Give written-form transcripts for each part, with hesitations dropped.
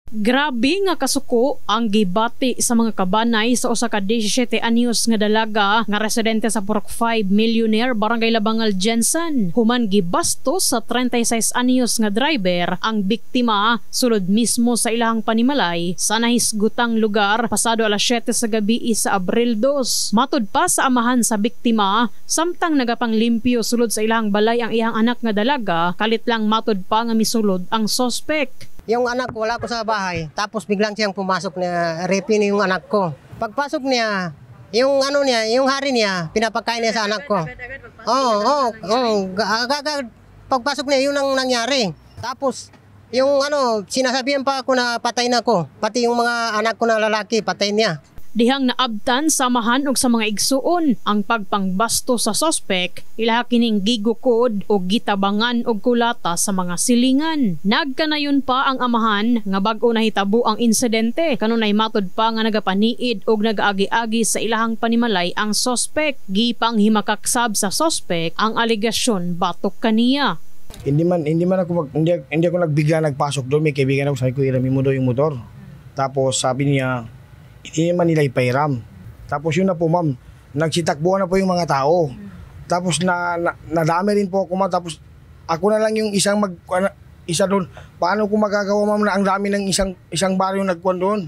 Grabe nga kasuko ang gibati sa mga kabanay sa usa ka 17 anyos nga dalaga nga residente sa Purok 5 Millionaire Barangay Labangal Jensen. Human gibastos sa 36 anyos nga driver ang biktima sulod mismo sa ilahang panimalay sa nahisgutang lugar pasado alas 7 sa gabi sa Abril 2. Matud pa sa amahan sa biktima, samtang nagapanglimpyo sulod sa ilahang balay ang iyang anak nga dalaga, kalit lang matud pa nga misulod ang sospek. Yung anak ko, wala ko sa bahay. Tapos biglang siyang pumasok na rapin yung anak ko. Pagpasok niya, yung yung hari niya, pinapakain niya sa anak ko. Pagpasok niya, yun ang nangyari. Tapos, yung sinasabihan pa ako na patay na ko. Pati yung mga anak ko na lalaki, patay niya. Dihang naabtan samahan og sa mga igsuon ang pagpangbasto sa sospek, ilaha kining gigukod o gitabangan og kulata sa mga silingan. Nagkanayon pa ang amahan nga bag-o nahitabo ang insidente, kanunay matud pa nga nagapaniid og nagaagi-agi sa ilahang panimalay ang sospek. Gipang himakaksab sa sospek ang aligasyon batok kaniya. Hindi ako nagpasok doon, may kaibigan ako, sabi ko irami mo daw yung motor. Tapos sabi niya hindi naman nila ipairam. Tapos yun na po ma'am, nagsitakbuhan na po yung mga tao. Tapos nadami rin po ako ma'am. Tapos ako na lang yung isa doon. Paano ko magagawa ma'am na ang dami ng isang baryo nagkuhan doon?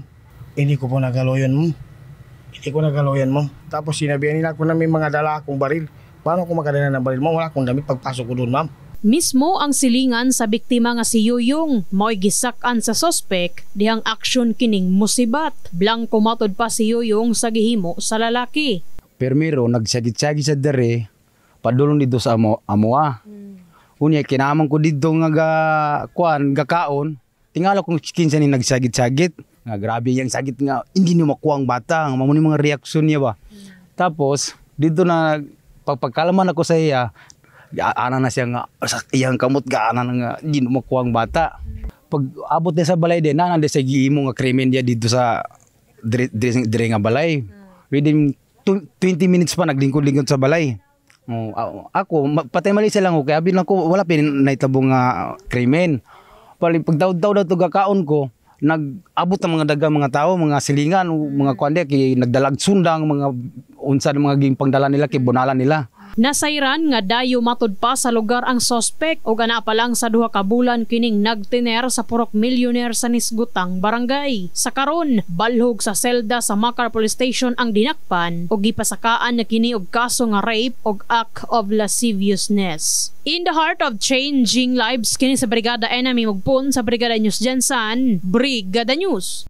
Hindi ko po nagaloyan ma'am. Tapos sinabihan nila ako na may mga dala akong baril. Paano ko makadala ng baril ma'am? Wala akong damit pagpasok ko doon ma'am. Mismo ang silingan sa biktima nga si Yuyong mo'y gisak-an sa sospek dihang aksyon kining musibat. Blanco matod pa si Yuyong sa gihimo sa lalaki. Permiro nagsagit-sagit sa dere padulong dito sa amoa. Unya kinamang ko dito nga gakaon. Tingala kong kinsa ni nagsagit-sagit. Nga grabe yang sagit nga hindi ni makuha ang bata. Nga mamuni mga reaksyon niya ba. Tapos dito na pagpagkalaman ako sa iya, ana na siya nga iyang kamot gaana nga di makuha ang bata. Pag abot niya sa balay din na sa gihimo nga krimen dia dito sa dire nga balay. Within 20 minutes pa naglingkod-lingkod sa balay. Ako patay mali siya lang ko kaya abi lang ko wala pin naitabong nga krimen. Pag daw to gakaon ko nag-abot ang mga dagang mga tao, mga silingan, mga kuande kay nagdalag sundang mga unsa ng mga gingpangdala nila kay bonalan nila. Nasayran nga dayo matud pa sa lugar ang sospek o gana pa lang sa duha ka bulan kining nagtiner sa Purok Millionaire sa Nisgutang Barangay. Sa karon, balhog sa selda sa Macar Police Station ang dinakpan o gipasakaan na kini og kaso nga rape og act of lasciviousness. In the heart of changing lives kini sa Brigada Enemy Mugpon sa Brigada News Jensen, Brigada News.